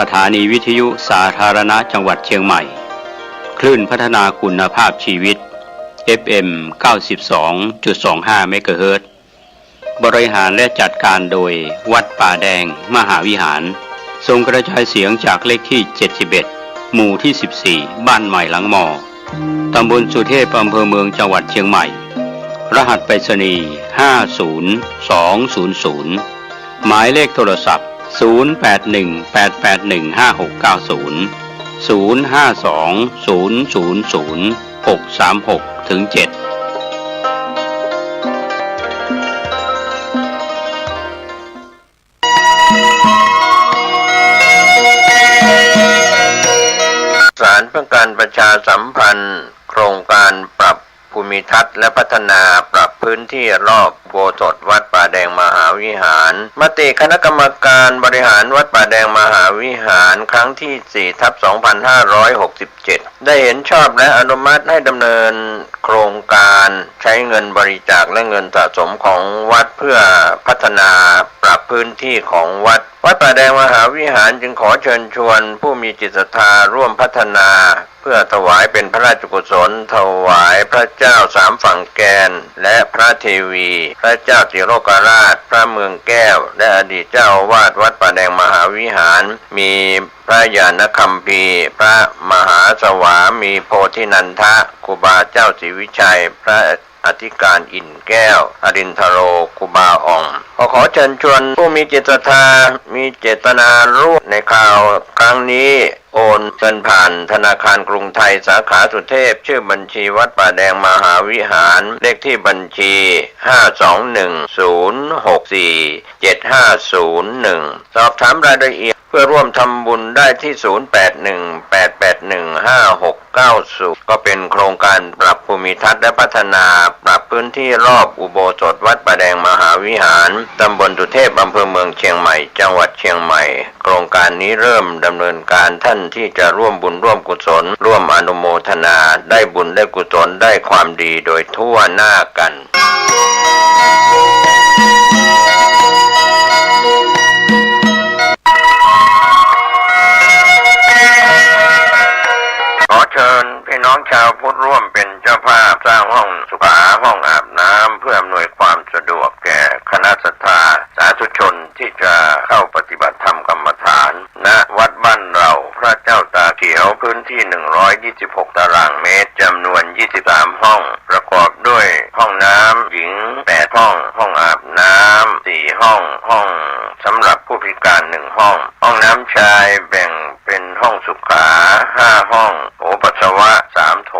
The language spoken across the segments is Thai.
สถานีวิทยุสาธารณะจังหวัดเชียงใหม่คลื่นพัฒนาคุณภาพชีวิต FM 92.25 เมกะเฮิรตซ์บริหารและจัดการโดยวัดป่าแดงมหาวิหารส่งกระจายเสียงจากเลขที่ 71 หมู่ที่ 14 บ้านใหม่หลังมอ ตำบลสุเทพอำเภอเมืองจังหวัดเชียงใหม่รหัสไปรษณีย์ 50200 หมายเลขโทรศัพท์ 0818815690 052000636-7ศาลเพื่อการประชาสัมพันธ์โครงการปรับภูมิทัศน์และพัฒนาปรับพื้นที่รอบอุโบสถวัดป่าแดงมหาวิหารมติคณะกรรมการบริหารวัดป่าแดงมหาวิหารครั้งที่ 4/2567 ได้เห็นชอบและอนุมัติให้ดำเนินโครงการใช้เงินบริจาคและเงินสะสมของวัดเพื่อพัฒนาปรับพื้นที่ของวัดป่าแดงมหาวิหารจึงขอเชิญชวนผู้มีจิตศรัทธาร่วมพัฒนาเพื่อถวายเป็นพระราชกุศลถวายพระเจ้าสามฝั่งแกนและพระเทวีพระเจ้าติโลกราชพระเมืองแก้วและอดีตเจ้าอาวาสวัดป่าแดงมหาวิหารมีพระญาณคัมภีร์พระมหาสวามีโพธินันทะครูบาเจ้าศรีวิชัยพระอธิการอิ่นแก้วอรินทโรครูบาอ่องขอเชิญชวนผู้มีจิตศรัทธามีเจตนาร่วมในข่าวครั้งนี้โอนเงินผ่านธนาคารกรุงไทยสาขาสุเทพชื่อบัญชีวัดป่าแดงมหาวิหารเลขที่บัญชี 521-064-7501 สอบถามรายละเอียดเพื่อร่วมทำบุญได้ที่ 0818815690 ก็เป็นโครงการปรับภูมิทัศน์และพัฒนาปรับพื้นที่รอบอุโบสถวัดป่าแดงมหาวิหารตำบลสุเทพอำเภอเมืองเชียงใหม่จังหวัดเชียงใหม่โครงการนี้เริ่มดำเนินการท่านที่จะร่วมบุญร่วมกุศลร่วมอนุโมทนาได้บุญได้กุศลได้ความดีโดยทั่วหน้ากันขอเชิญพี่น้องชาวพุทธร่วมเป็นเจ้าภาพสร้างห้องสุขาห้องอาบน้ำเพื่ออำนวยความสะดวกแก่คณะศรัทธาสาธุชนที่จะเข้าปฏิบัติธรรมกรรมฐานณวัดบ้านเราพระเจ้าตาเขียวพื้นที่126ตารางเมตรจำนวน23ห้องประกอบด้วยห้องน้ำหญิง8ห้องห้องอาบน้ำ4ห้องห้องสำหรับผู้พิการ1ห้องห้องน้ำชายแบ่งเป็นห้องสุขา5ห้องโถปัสสาวะ3โถ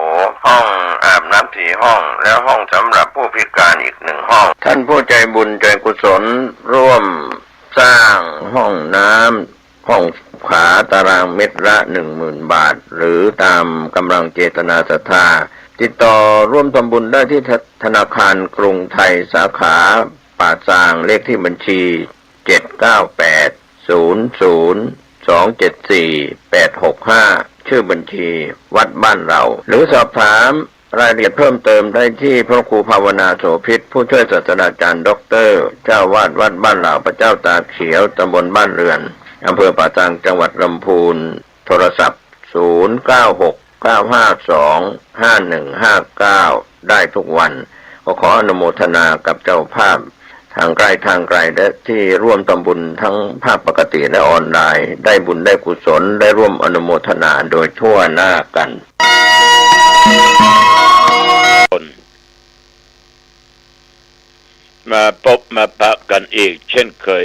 ห้องอาบน้ำ4ห้องและห้องสำหรับผู้พิการอีก1ห้องท่านผู้ใจบุญใจกุศลร่วมสร้างห้องน้ำห้องขาตารางเมตรละ 10,000 บาทหรือตามกำลังเจตนาศรัทธาติดต่อร่วมทำบุญได้ที่ธนาคารกรุงไทยสาขาป่าซางเลขที่บัญชี 79800274865 ชื่อบัญชีวัดบ้านเราหรือสอบถามรายละเอียดเพิ่มเติมได้ที่พระครูภาวนาโสภิตผู้ช่วยศาสตราจารย์ด็อกเตอร์เจ้าวาดวัดบ้านเราพระเจ้าตาเขียวตำบลบ้านเรือนอำเภอป่าซางจังหวัดลำพูนโทรศัพท์0969525159ได้ทุกวันขออนุโมทนากับเจ้าภาพทางไกลทางไกลและที่ร่วมทำบุญทั้งภาคปกติและออนไลน์ได้บุญได้กุศลได้ร่วมอนุโมทนาโดยทั่วหน้ากันมาพบมาปะกันอีกเช่นเคย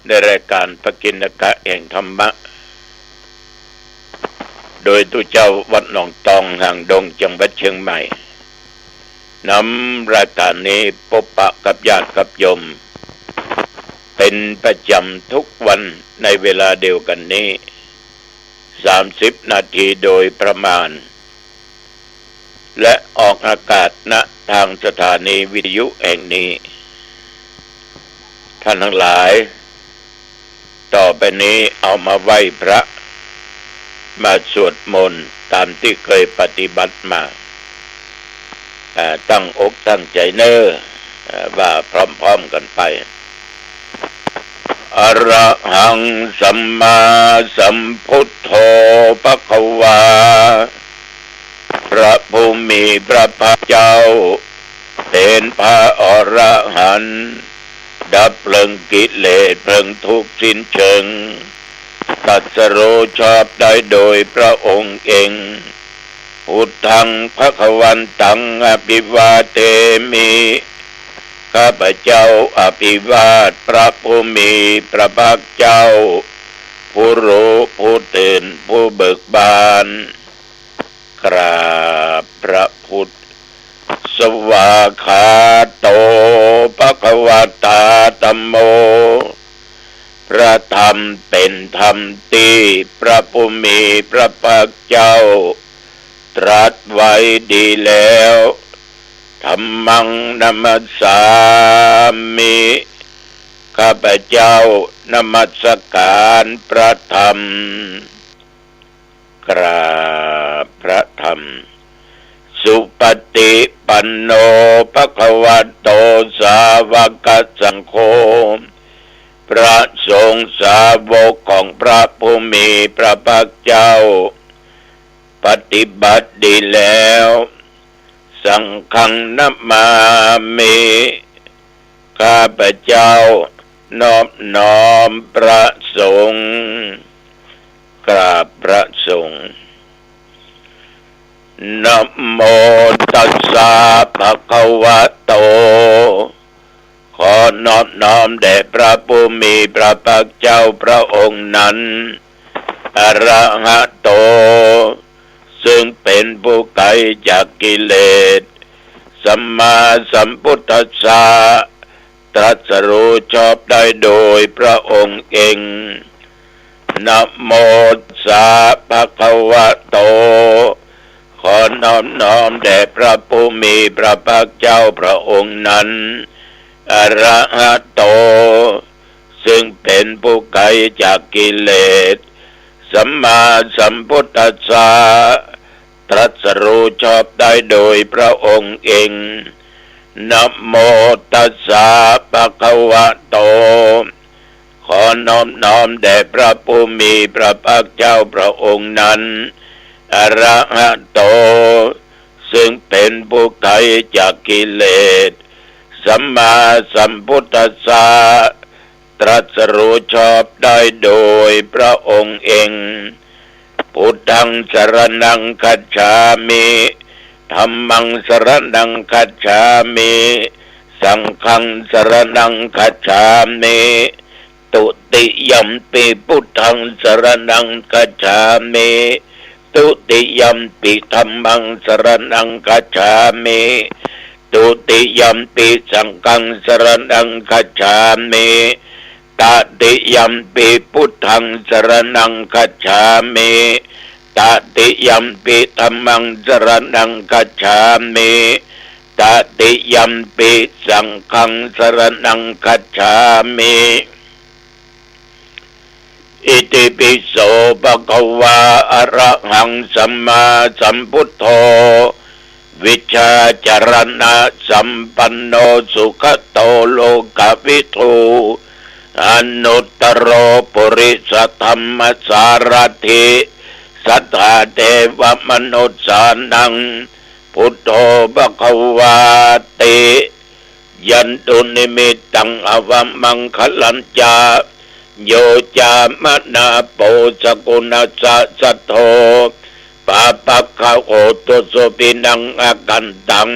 ในรายการพระกิณกะแห่งธรรมะโดยตุเจ้าวัดหนองตองห่างดงจังหวัดเชียงใหม่นำรายการนี้พบปะกับญาติกับโยมเป็นประจำทุกวันในเวลาเดียวกันนี้30 นาทีโดยประมาณและออกอากาศณทางสถานีวิทยุแห่งนี้ท่านทั้งหลายต่อไปนี้เอามาไหว้พระมาสวดมนต์ตามที่เคยปฏิบัติมาตั้งอกตั้งใจเน้อว่าพร้อมๆกันไป อะระหังสัมมาสัมพุทโธภควาพระผู้มีพระภาคเจ้าเป็นพระอรหันต์ดับเพลิงกิเลสเพลิงทุกข์สิ้นเชิงตรัสรู้ชอบได้โดยพระองค์เองพุทธังภควันตังอภิวาเทมิข้าพเจ้าอภิวาทพระผู้มีพระภาคเจ้าผู้รู้ผู้ตื่นผู้เบิกบานกราบพระพุทธสวากขาโตภควตาธัมโมพระธรรมเป็นธรรมที่พระผู้มีพระภาคเจ้าตรัสไว้ดีแล้วธัมมังนัมสสามิข้าพเจ้านมัสการพระธรรมกราบพระธรรมสุปฏิปันโนภควโตสาวกสังโฆพระสงฆ์สาวกของพระผู้มีพระภาคเจ้าปฏิบัติดีแล้วสังฆังนัมมามิข้าพเจ้านอบน้อมพระสงฆ์กราบพระสงฆ์นะโมตัสสะภะคะวะโตขอนอบน้อมแด่พระผู้มีพระภาคเจ้าพระองค์นั้นอะระหะโตซึ่งเป็นผู้ไกลจากกิเลสสัมมาสัมพุทธัสสะตรัสรู้ชอบได้โดยพระองค์เองนะโมตัสสะภะคะวะโตขอนอบน้อมแด่พระผู้มีพระภาคเจ้าพระองค์นั้นอะระหะโตซึ่งเป็นผู้ไกลจากกิเลสสัมมาสัมพุทธัสสะตรัสรู้ชอบได้โดยพระองค์เองนะโมตัสสะภะคะวะโตขอนอบน้อมแด่พระผู้มีพระภาคเจ้าพระองค์นั้นอะระหะโตซึ่งเป็นผู้ไกลจากกิเลสสัมมาสัมพุทธัสสะตรัสรู้ชอบได้โดยพระองค์เองพุทธังสรณังคัจฉามิธัมมังสรณังคัจฉามิสังฆังสรณังคัจฉามิตุติยัมปิพุทธังสรณังคัจฉามิตุติยัมปิธัมมังสรณังคัจฉามิตุติยัมปิสังฆังสรณังคัจฉามิตติยัมปิพุทธังสรณังคัจฉามิตติยัมปิธัมมังสรณังคัจฉามิตติยัมปิสังฆังสรณังคัจฉามิอิติปิโสภะคะวะอะระหังสัมมาสัมพุทโธวิชชาจารณะสัมปันโนสุขโตโลกวิทูอนุตตโรปุริสธรรมสารถิสัทธาเทวมนุษย์สานังพุทโธภควาติยันตุนิมิตตังอวมังคลัญจาโยจามนาโปสกุณสัสสะโธปะปะคะโอตุสุปินังอากันตัง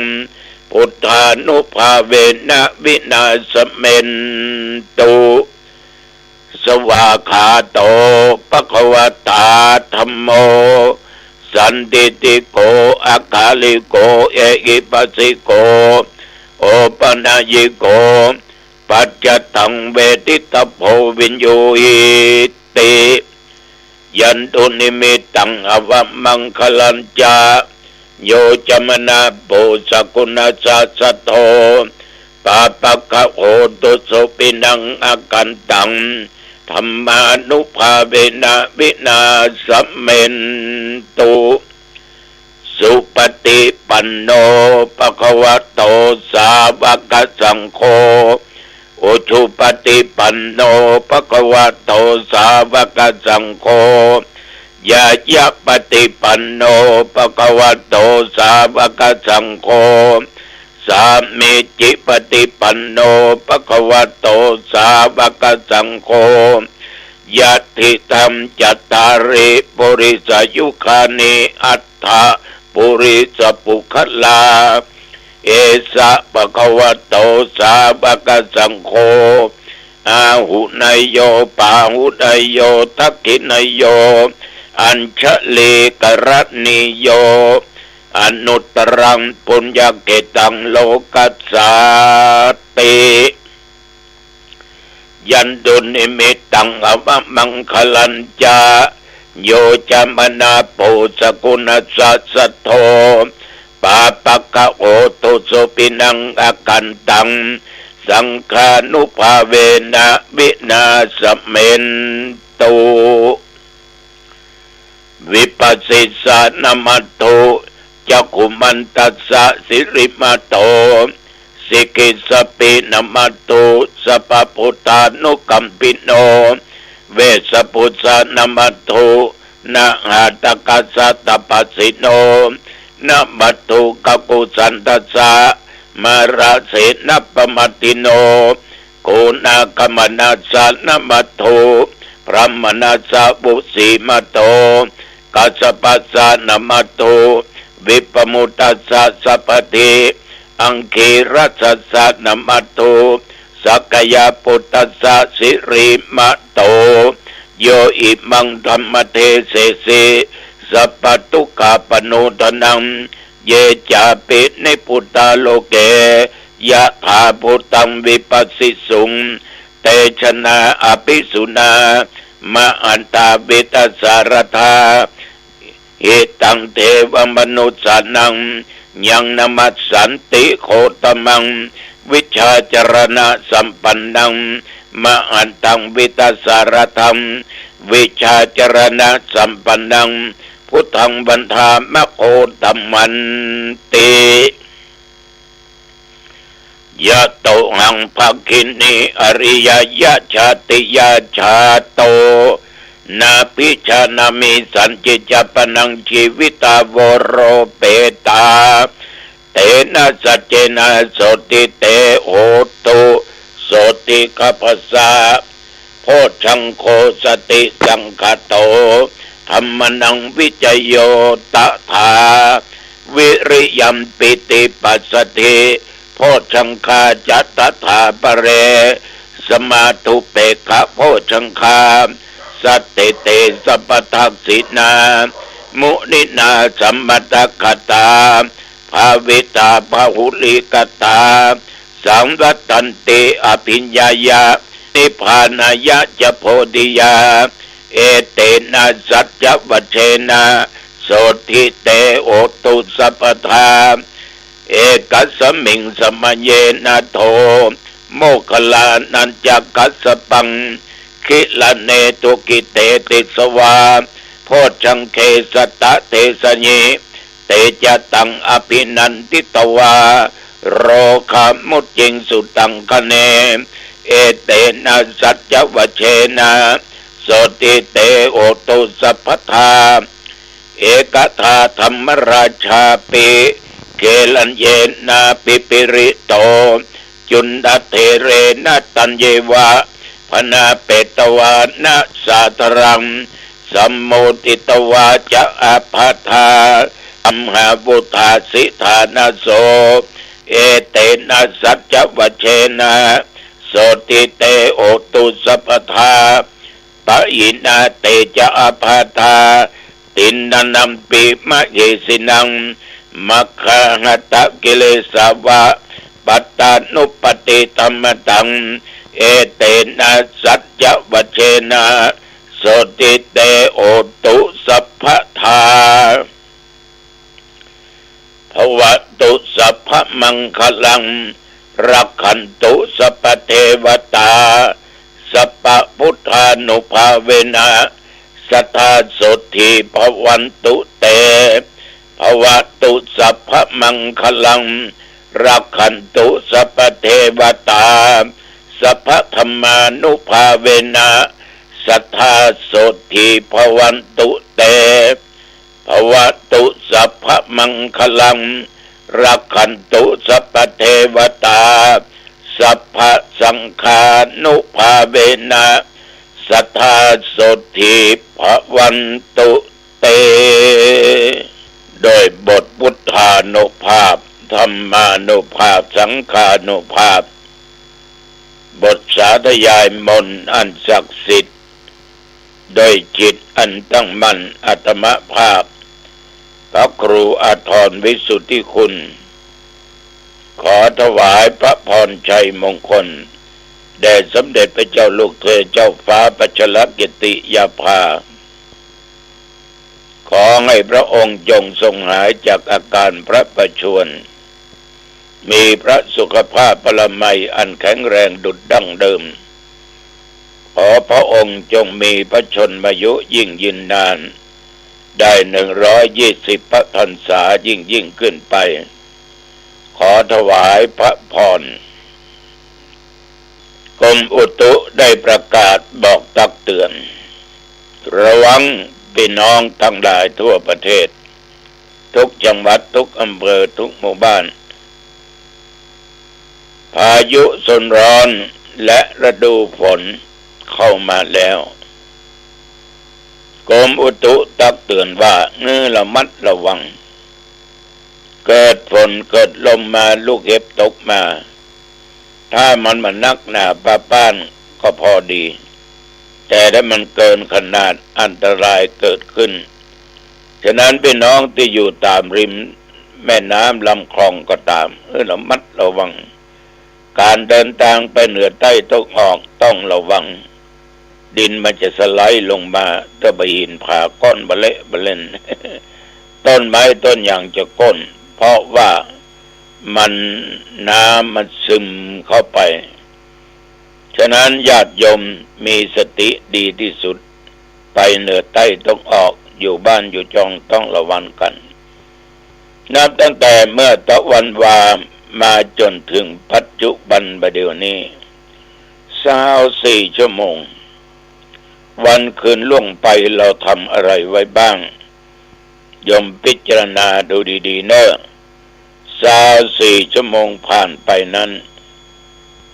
พุทธานุภาเวนะวินาสเมนตุสวากขาโตภควตาธัมโมสันติติโกอากาลิโกเอหิปัสสิโกโอปนายิโกปัจจตังเวทิตโพวิญโยหิติยันตุนิมิตตังอวมังคลัญจาโยจมนาโปสกุณสัสสะโธปะปะคะโอตุสุปินังอากันตังธรรมานุภาเวนะวินาสเมนตุสุปฏิปันโนภควโตสาวกสังโฆ อุชุปฏิปันโนภควโตสาวกสังโฆยายะปฏิปันโนภควโตสาวกสังโฆสามีจิปฏิปันโนภควโตสาวกสังโฆยัตถิธรรมจัตตาริปุริสยุคานิอัตถะปุริสปุคลาเอสะภควโตสาวกสังโฆอาหุนายโยปาหุนายโยทักขินายโยอัญชลีกรัตนิโยอนุตตรังปุญญเกตังโลกัสสาติยันตุนิมิตตังอวมังคลัญจาโยจามนาปุสกุณสัสสะโทปาปะกะโอตุสุปินังอากันตังสังฆานุภาเวนะวินาสเมนตุวิปัสสิสานามัตโตจักขุมันตัสสะสิริมาโตสิกิสปินามัตโตสัพพุทธานุกัมปิโนเวสปุสานามัตโตนะหาตกัสสะตปัสสิโนนะมัตโตกกุสันตัสสะมาราเสนปมัตติโนโกนากมนาสานามัตโตพระมนาสาบุสีมัตโตกัสสปัสสะนามัตโตวิปมุตตัสสะสัพพติอังคีรัสสะนามัตโตสักยาปุตตัสสะสิริมัตโตโยอิมังธรรมเทเสสิสัพพทุกขาปโนทนังเยจาปินิพุตตาโลเกยะถาพุตตังวิปัสสิสุงเตชนะอภิสุนามาอันตาเบตสารธาเหตังเทวมนุสานังยังนมัสสันติโคตมังวิชาจรณะสัมปันนังมาอันตังวิตสารธรรมวิชาจรณะสัมปันนังพุทธังบันทามะโคตมันติยะโตหังภคินีอริยยะชาติยะชาโตนาพิชานามิสันจิจปนังชีวิตาวโรเปตาเตนะสัจเจนะโสติเตโหตุโสติกัปสะโพชังโคสติสังคโตธรรมนังวิจโยตถาวิริยัมปิติปัสสติโพชังคาจัตตถาปะเรสมาธุเปกะโพชังคาสัตเตเตสัพพทักษินามุนินาสัมมตคตาภาวิตาภาหุลิกตาสังวัตันติอภิญญายะนิพพานายะจะโพธิยาเอเตนะสัจจวัชเชนะโสทิเตโอตุสัพพทาเอกัสมิงสมัยเยนะโทโมคลานันจักกัสสปังคิลเนตุกิเตติสวาโพชังเคสตะเตสญิเตจตังอภินันติตวาโรคามุจิงสุตังคะเนเอเตนะสัจจวัชเชนะโสติเตโอตุสัพพทาเอกทาธรรมราชาปิเกลัญเยนะปิปิริโตจุนดาเทเรนะตัญเยวะพนาเปตวานะสาตรังสัมโมติตวาจะอาภาธาอัมหาบุธาสิธานาโสเอเตนะสัจจวัชเชนะโสติเตโอตุสัพพทาปะอินาเตจะอาภาธาตินนัมปิมะเยสินังมัคคะหัตตะกิเลสาวะปัตตานุปติธรรมตังเอเตนะสัจจวัชเชนะโสติเตโอตุสัพพทาภวตุสัพพมังคลังรักขันตุสัพพเทวตาสัพพพุทธานุภาเวนะสัทธาโสทิภวันตุเตภวตุสัพพมังคลังรักขันตุสัพพเทวตา สัพพธรรมานุภาเวนะสัทธาโสธีภวันตุเตภวตุสัพพมังคลังรักขันตุสัพพเทวตาสัพพสังฆานุภาเวนะสัทธาโสธีภวันตุเตโดยบทพุทธานุภาพธรรมานุภาพสังฆานุภาพบทสาธยายมนต์อันศักดิ์สิทธิ์โดยจิตอันตั้งมั่นอัตมภาพพระครูอาทรวิสุทธิคุณขอถวายพระพรชัยมงคลแด่สมเด็จพระเจ้าลูกเธอเจ้าฟ้าพัชรกิติยาภาขอให้พระองค์จงทรงหายจากอาการพระประชวรมีพระสุขภาพพลามัยอันแข็งแรงดุจดั้งเดิมขอพระองค์จงมีพระชนมายุยิ่งยืนนานได้120 พระพรรษายิ่งขึ้นไปขอถวายพระพรกรมอุตุได้ประกาศบอกตักเตือนระวังพี่น้องทั้งหลายทั่วประเทศทุกจังหวัดทุกอำเภอทุกหมู่บ้านพายุโซนร้อนและฤดูฝนเข้ามาแล้วกรมอุตุตักเตือนว่าระมัดระวังเกิดฝนเกิดลมมาลูกเห็บตกมาถ้ามันนักหนาป้านก็พอดีแต่ถ้ามันเกินขนาดอันตรายเกิดขึ้นฉะนั้นพี่น้องที่อยู่ตามริมแม่น้ำลำคลองก็ตามระมัดระวังการเดินทางไปเหนือใต้ตกออกต้องระวังดินมันจะสไลด์ลงมาถ้าไปหินผ่าก้อนบะเละบะเล่น ต้นไม้ต้นอย่างจะก้นเพราะว่ามันน้ำมันซึมเข้าไปฉะนั้นญาติโยมมีสติดีที่สุดไปเหนือใต้ต้องออกอยู่บ้านอยู่จองต้องระวังกันนับตั้งแต่เมื่อตะวันวามาจนถึงปัจจุบันบัดเดี๋ยวนี้24 ชั่วโมงวันคืนล่วงไปเราทำอะไรไว้บ้างโยมพิจารณาดูดีๆเนอะ24 ชั่วโมงผ่านไปนั้น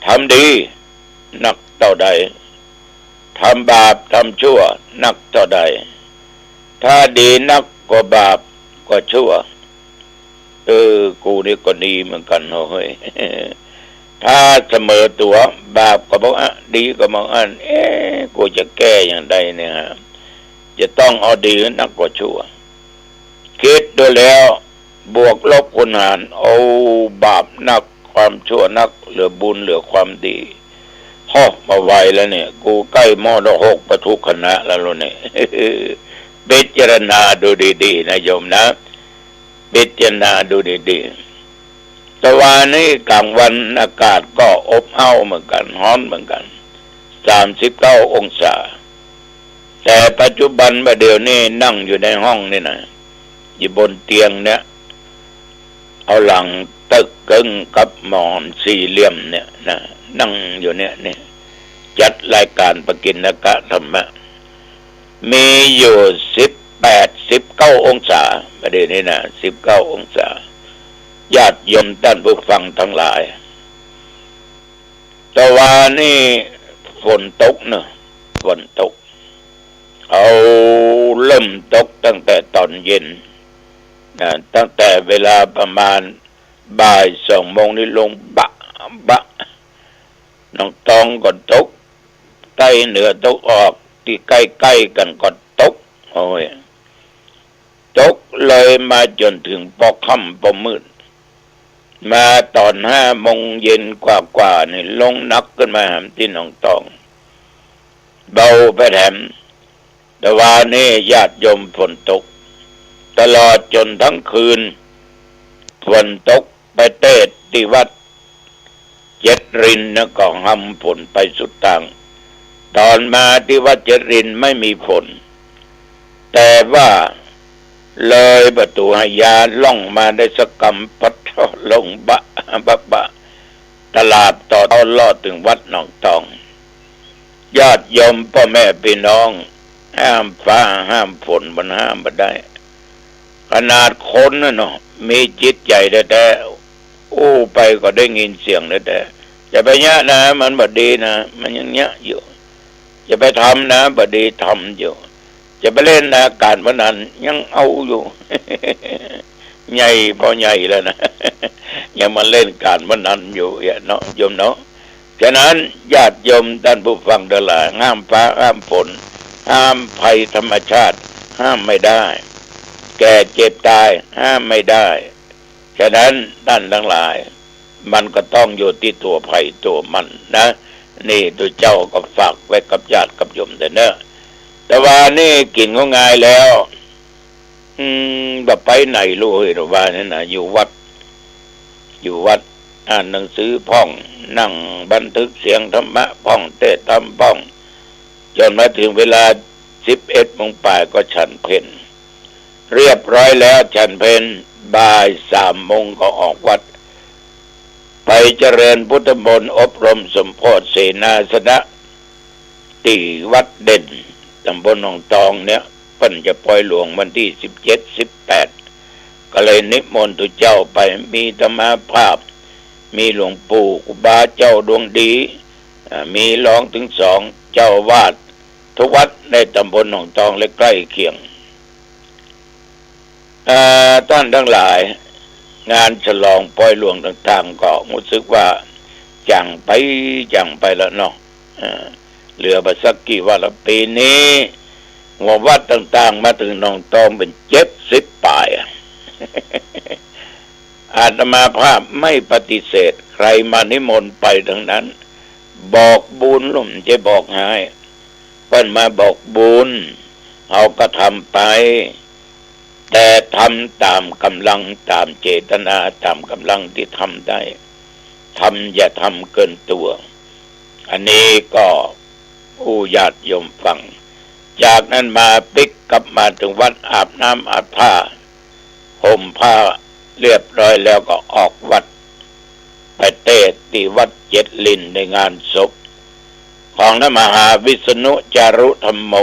ทำดีนักเท่าใดทำบาปทำชั่วนักเท่าใดถ้าดีนักก็บาปก็ชั่วกูนี่ก็ดีเหมือนกันเฮ้ย ถ้าเสมอตัวบาปก็บอกดีก็บอกกูจะแก้อย่างใดเนี่ยฮะจะต้องเอาดีนักกว่าชั่วคิดดูแล้วบวกลบคูณหารเอาบาปนักความชั่วนักเหลือบุญเหลือความดีมาไวแล้วเนี่ยกูใกล้มรหกปทุคณะแล้วเนี่ย พิจารณาดูดีๆนะโยมนะพิจารณาดูดีๆแต่วันนี้กลางวันอากาศก็อบอ้าวเหมือนกันร้อนเหมือนกัน39 องศาแต่ปัจจุบันเมื่อเดี๋ยวนี้นั่งอยู่ในห้องนี่นะอยู่บนเตียงเนี่ยเอาหลังตึกกึ่งกับหมอนสี่เหลี่ยมเนี่ยนะนั่งอยู่เนี่ยจัดรายการปกิณกะธรรมะมีอยู่19 องศาประเดี๋ยวนี้นะ19 องศาญาติโยมท่านผู้ฟังทั้งหลายแต่ว่านี่ฝนตกเนอะฝนตกเอาเริ่มตกตั้งแต่ตอนเย็นนะตั้งแต่เวลาประมาณบ่าย 2 โมงนี่ลงบะน้องตองก็ตกใต้เหนือตกออกที่ใกล้ๆกันก็ตกโอ้ยตกเลยมาจนถึงพอค่ำพอมืดมาตอน5 โมงเย็นกว่านี่ลงนักขึ้นมาที่น้องตองเบาไปแถมแต่ว่านี่ญาติโยมฝนตกตลอดจนทั้งคืนฝนตกไปเทศที่วัดเจ็ดรินนะก็ห้ำฝนไปสุดทางตอนมาที่วัดเจ็ดรินไม่มีฝนแต่ว่าเลยประตูหายาล่องมาได้สกกำพัดลงบะ ตลาดต่อต้นลอดถึงวัดหนองตองญาติโยมพ่อแม่พี่น้องห้ามฟ้าห้ามฝนมันห้ามมาได้ขนาดคนน่ะเนาะมีจิตใจแต่อู้ไปก็ได้ยินเสียงแต่จะไปเนี้ยนะมันบดีนะมันยังเนี้ยอยู่จะไปทำนะบดีทำอยู่จะไปเล่นนะการพนันยังเอาอยู่ ใหญ่พอใหญ่แล้วนะ ยังมาเล่นการพนันอยู่เนาะโยมเนาะฉะนั้นญาติโยมท่านผู้ฟังทั้งหลายห้ามฟ้าห้ามฝนห้ามภัยธรรมชาติห้ามไม่ได้แก่เจ็บตายห้ามไม่ได้ฉะนั้นท่านทั้งหลายมันก็ต้องอยู่ที่ตัวภัยตัวมันนะนี่ตัวเจ้าก็ฝากไว้กับญาติกับโยมแต่เนอะแต่ว่านี่กินก็ง่ายแล้วแบบไปไหนรู้เหรอว่านี่นะอยู่วัดอ่านหนังสือพ่องนั่งบันทึกเสียงธรรมะพ่องเทศธรรมพ่องจนมาถึงเวลา11 โมงป่ายก็ฉันเพลเรียบร้อยแล้วฉันเพลบ่าย3 โมงก็ออกวัดไปเจริญพุทธมนต์อบรมสมโพธิเสนาสนะที่วัดเด่นตำบลหนองตองเนี่ยเพิ่นจะปล่อยหลวงวันที่17-18ก็เลยนิมนต์ตุเจ้าไปมีธรรมาภาพมีหลวงปู่ครูบาเจ้าดวงดีมีรองถึง2 เจ้าวาดทุกวัดในตำบลหนองตองและใกล้เคียงท่านทั้งหลายงานฉลองปล่อยหลวงต่างๆก็รู้สึกว่าจังไปแล้วเนาะเหลือไปสักกี่วันละปีนี้หัววัดต่างๆมาถึงหนองตองเป็น70 ป่าย อาตมาภาพไม่ปฏิเสธใครมานิมนต์ไปทั้งนั้นบอกบุญลุ่มจะบอกให้เพิ่นมาบอกบุญเอาก็ทำไปแต่ทำตามกำลังตามเจตนาตามกำลังที่ทำได้ทำอย่าทำเกินตัวอันนี้ก็ผู้ญาติโยมฟังจากนั้นมาปิกกลับมาถึงวัดอาบน้ำอาบผ้าห่มผ้าเรียบร้อยแล้วก็ออกวัดไปเทศน์ที่วัดเจ็ดลินในงานศพของพระมหาวิษณุจารุธรรมโม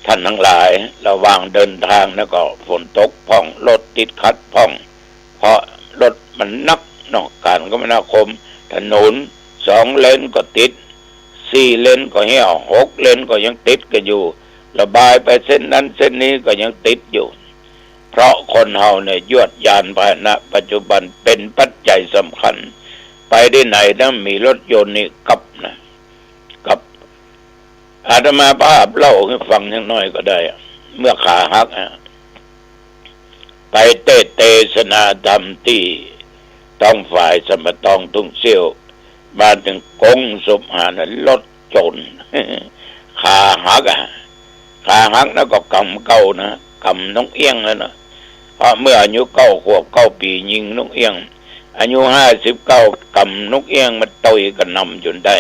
ท่านทั้งหลายระหว่างเดินทางแล้วก็ฝนตกพ่องรถติดขัดพ่องเพราะรถมันนักนอกการคมนาคมถนน2 เลนก็ติด4 เลนก็เหี่ยว6 เลนก็ยังติดกันอยู่ระบายไปเส้นนั้นเส้นนี้ก็ยังติดอยู่เพราะคนเฮาเนี่ยยวดยานพาหนะปัจจุบันเป็นปัจจัยสำคัญไปได้ไหนนะมีรถยนต์นี่กับอาตมาภาพเล่าให้ฟังอย่างน้อยก็ได้เมื่อขาหักไปเทศนาธรรมที่ต้องฝ่ายสมตองทุ่งเซี่ยวมาถึงกงสมหานรถจน ขาหักแล้วก็กำเก้านะกำน้องเอี้ยงแล้วนะเพราะเมื่ออายุ9 ขวบ9 ปียิงน้องเอี้ยงอายุ59กำนกเอี้ยงมันต่อยกันนำจนได้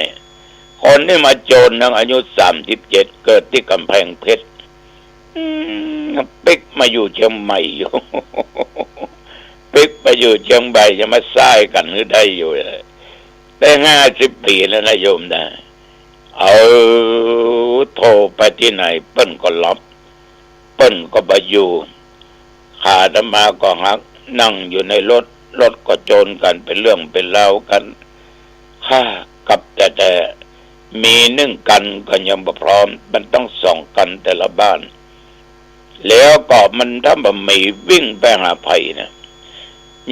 คนนี่มาโจรอายุ37เกิดที่กำแพงเพชรปิ๊กมาอยู่เชียงใหม่อยู่ ปิ๊กมาอยู่เชียงใหม่จะมาซ้ายกันหรือได้อยู่ได้50 ปีแล้วนะโยมนะเอาโทรไปที่ไหนเปิ้นก็รับเปิ้นก็ไปอยู่ขาธรรมาก็หักนั่งอยู่ในรถก็โจรกันเป็นเรื่องเป็นราวกันกับแต่มีนึ่งกันก็ยังบ่พร้อมมันต้องส่องกันแต่ละบ้านแล้วก็มันถ้าบ่มีวิ่งไปหาภัยนะ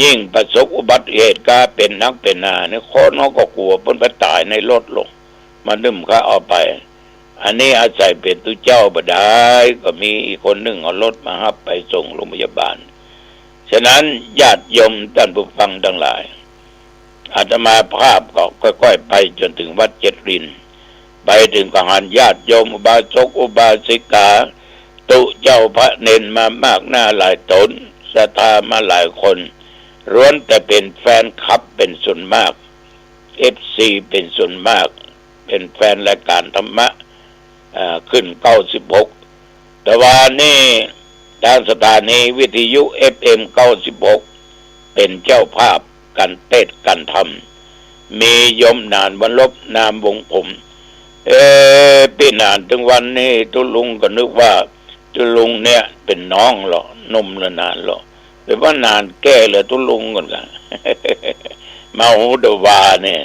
ยิ่งประสบอุบัติเหตุก็เป็นนักเป็นนาเนี่ยคนเขาก็กลัวเพิ่นไปตายในรถลงมาดึมเขาเอาไปอันนี้อาศัยเป็นตุเจ้าบ่ได้ก็มีอีกคนหนึ่งเอารถมารับไปส่งโรงพยาบาลฉะนั้นญาติโยมท่านผู้ฟังทั้งหลายอาตมาภาพก็ค่อยๆไปจนถึงวัดเจ็ดรินไปถึงก็หันญาติโยมอุบาสกอุบาสิกาตุเจ้าพระเนนมามากหน้าหลายตนศรัทธามาหลายคนล้วนแต่เป็นแฟนคลับเป็นส่วนมาก FC เป็นส่วนมากเป็นแฟนรายการธรรมะขึ้น96แต่ว่านี่ทางสถานีวิทยุ FM 96เป็นเจ้าภาพ กันเทศกันธรรมมียมนานวันลบนามวงผมพี่นานถึงวันนี้ตุลุงก็นึกว่าตุลุงเนี่ยเป็นน้องหรอนมละนานหรอแต่ว่านานแก่เลยตุลุงก่อนกัน มาหูดวาเนี่ย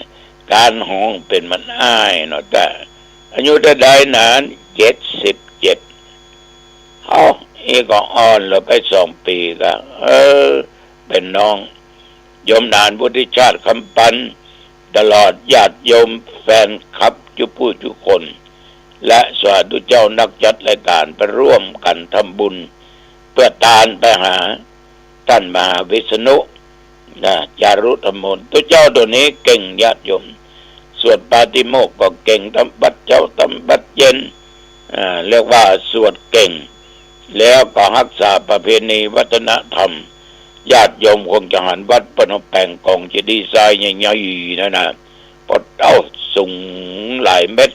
การห้องเป็นมันอ้ายเนาะแต่อายุได้นาน77เอาอีก็อ่อนแล้วไป2 ปีก็เป็นน้องยมนานพุทธิชาติคำปันตลอดญาติโยมแฟนคลับจุผู้ทุกคนและสาธุเจ้านักจัดรายการไปร่วมกันทำบุญเพื่อตานไปหาท่านมหาวิษณุจารุธรรมนต์ตัวเจ้าตัวนี้เก่งญาติโยมสวดปาติโมกข์ก็เก่งทำบัดเจ้าทำบัดเย็นเรียกว่าสวดเก่งแล้วก็รักษาประเพณีวัฒนธรรมญาติโยมคงจะหันวัดปนมแปงกองจะดีไซน์ใหญ่ๆนะพอเอาสูงหลายเม็ด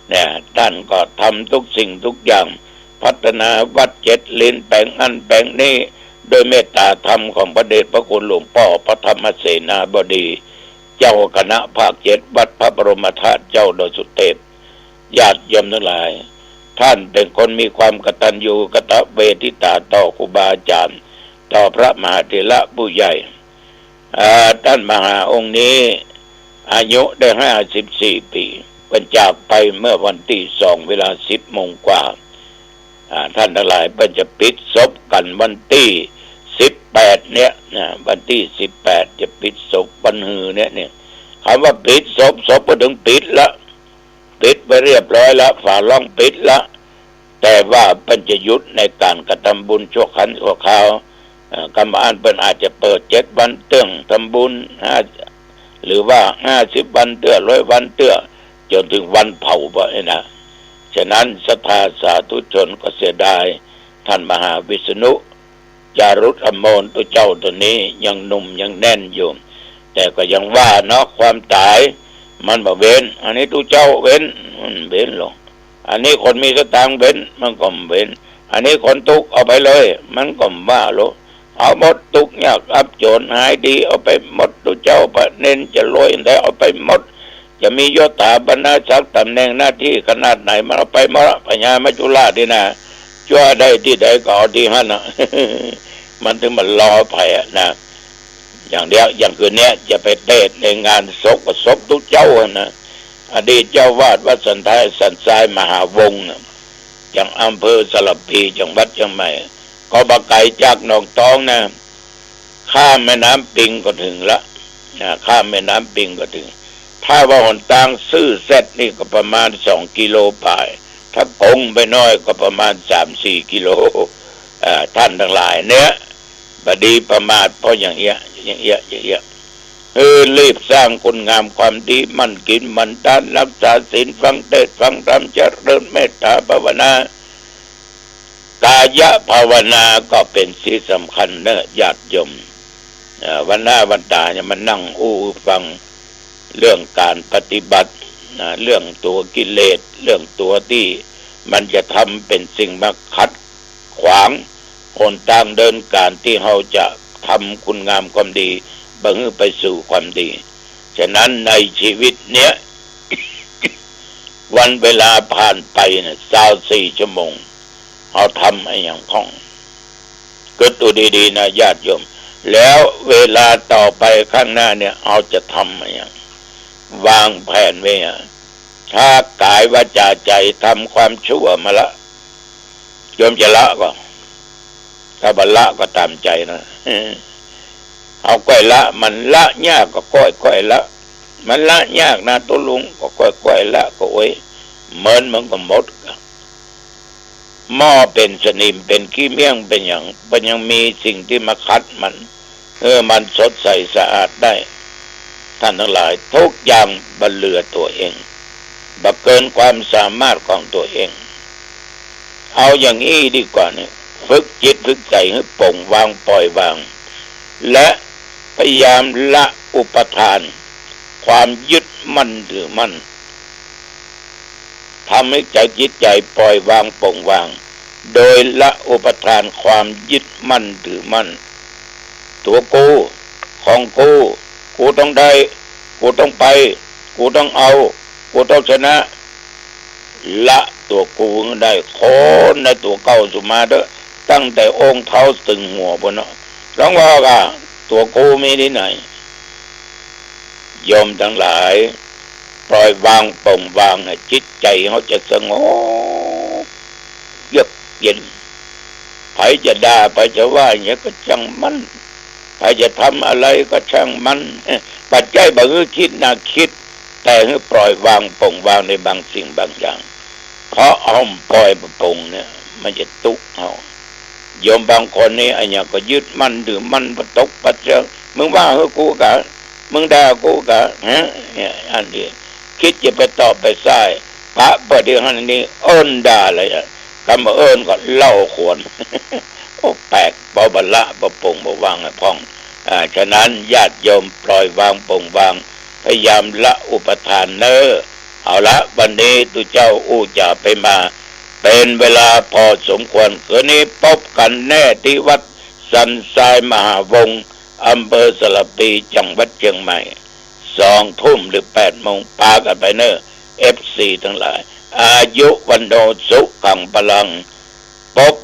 เนี่ยท่านก็ทำทุกสิ่งทุกอย่างพัฒนาวัด7 ลิ้นแปลงอันแปลงนี้โดยเมตตาธรรมของพระเดชพระคุณหลวงพ่อพระธรรมเสนาบดีเจ้าคณะภาค7วัดพระบรมธาตุเจ้าดอยสุเทพญาติโยมทั้งหลายท่านเป็นคนมีความกตัญญูกตเวทิตาต่อครูบาอาจารย์ต่อพระมหาเถระผู้ใหญ่ท่านมหาองค์นี้อายุได้54 ปีเป็นจากไปเมื่อวันที่2 เวลา 10 โมงกว่าท่านทั้งหลายเป็นจะปิดศพกันวันที่18เนี่ยวันที่18จะปิดศพวันหือเนี่ยคำว่าปิดศพก็ถึงปิดละปิดไปเรียบร้อยแล้วฝาล่องปิดละแต่ว่าเป็นจะหยุดในการกระทำบุญชั่วครั้งชั่วคราวกรรมการเป็นอาจจะเปิด7 วันเตื้องทำบุญหรือว่า50 วันเตื้อ100 วันเตื้อจนถึงวันเผาบ่นะฉะนั้นศรัทธาสาธุชนก็เสียดายท่านมหาวิษณุจารุธรรมนต์ตัวเจ้าตัวนี้ยังหนุ่มยังแน่นอยู่แต่ก็ยังว่าเนาะความตายมันบ่เว้นอันนี้ตัวเจ้าเว้นมันเว้นหรอกอันนี้คนมีสตางค์เว้นมันก็เว้นอันนี้คนทุกข์เอาไปเลยมันก็ว่าหรอกเอาหมดทุกข์ยากอับจนหายดีเอาไปหมดตัวเจ้าพระเน้นจะรวยได้เอาไปหมดจะมียศถาบรรณาศักดิ์ตำแหน่งหน้าที่ขนาดไหนมันเอาไปหมดพญามัจจุราชนี่นะชั่วได้ที่ใดก็เอาที่นั่นน่ะ มันถึงมันรอไปนะอย่างเดียวอย่างคืนนี้จะไปเทศในงานศพทุกเจ้านะอดีตเจ้าวาดวัดสันทายสันทรายมหาวงศ์จังอำเภอสลับพีจังหวัดเชียงใหม่ก็บักไก่จากหนองตองนะข้ามแม่น้ำปิงก็ถึงละข้ามแม่น้ำปิงก็ถึงถ้าว่าหนทางซื่อเสร็จนี่ก็ประมาณ2 กิโลไปถ้ากงไปน้อยก็ประมาณ3-4 กิโลท่านทั้งหลายเนี่ยบดีประมาทเพราะอย่างเงี้ยรีบสร้างคุณงามความดีมั่นกินมั่นทานรักษาศีลฟังเทศน์ฟังธรรมเจริญเมตตาภาวนากายภาวนาก็เป็นสิ่งสำคัญเนอะญาติโยมวันหน้าวันตาเนี่ยมันนั่งฟังเรื่องการปฏิบัติเรื่องตัวกิเลสเรื่องตัวที่มันจะทำเป็นสิ่งมาขัดขวางคนต่างเดินการที่เราจะทำคุณงามความดีบังไปสู่ความดีฉะนั้นในชีวิตเนี้ย วันเวลาผ่านไปเนี่ย24 ชั่วโมงเราทำอะไรอย่างคล่องก็ดูดีๆนะญาติโยมแล้วเวลาต่อไปข้างหน้าเนี่ยเราจะทำอะไรอย่างวางแผนไว้ถ้ากายวาจาใจทำความชั่วมาละโยมจะละก็ถ้าบัลละก็ตามใจนะเอาก้อยละมันละยากก็ก้อยละมันละยากนะตัวลุงก็ก้อยละก็โอ้ยเหมือนมันก็หมดหม้อเป็นสนิมเป็นขี้เมี่ยงเป็นอย่างมันยังมีสิ่งที่มาคัดมันมันสดใสสะอาดได้ท่านทั้งหลายทุกอย่างบรรเลือตัวเองบักเกินความสามารถของตัวเองเอาอย่างนี้ดีกว่าเนี่ยฝึกจิตฝึกใจให้ปล่งวางปล่อยวางและพยายามละอุปทานความยึดมั่นถือมั่นทำให้ใจจิตใจปล่อยวางปล่งวางโดยละอุปทานความยึดมั่นถือมั่นตัวกูข ของกูต้องได้กูต้องไปกูต้องเอากูต้องชนะละตัวกูได้ขอในตัวเก่าสุมาเด้อตั้งแต่องค์เท้าตึงหัวบนเนาะร้องว่าก็ตัวกูมีที่ไหนโยมทั้งหลายปล่อยวางปล่งวางจิตใจเขาจะสงบเยือกเย็นใครจะด่าใครจะว่าอย่างนี้ก็ช่างมันใครจะทำอะไรก็ช่างมันปัจจัยบางคิดน่าคิดแต่ให้ปล่อยวางปล่งวางในบางสิ่งบางอย่างเพราะอ้อมปล่อยปล่งเนี่ยมันจะตุกเอาโยมบางคนนี่อันนี้ก็ยึดมั่นถือมั่นประตกประเจิงมึงว่าเฮ้ยกูกะมึงด่ากูกะฮะเนี่ยอันนี้คิดจะไปตอบไปใส่พระประเดี๋ยวนี้เอิ้นด่าเลยคำว่าเอิ้นก็เล่าขวน โอ้แปลกบ่บละบ่ปงบ่วางให้พ้องฉะนั้นญาติโยมปล่อยวางปงวางพยายามละอุปทานเนอเอาละวันนี้ตุเจ้าอู้จะไปมาเป็นเวลาพอสมควรคืนนี้พบกันแน่ที่วัดสันทรายมหาวงศ์อำเภอสระปีจังหวัดเชียงใหม่2 ทุ่มหรือ8 โมงพากันไปเนอ FC ทั้งหลายอายุวันโนสุขังพลังพบ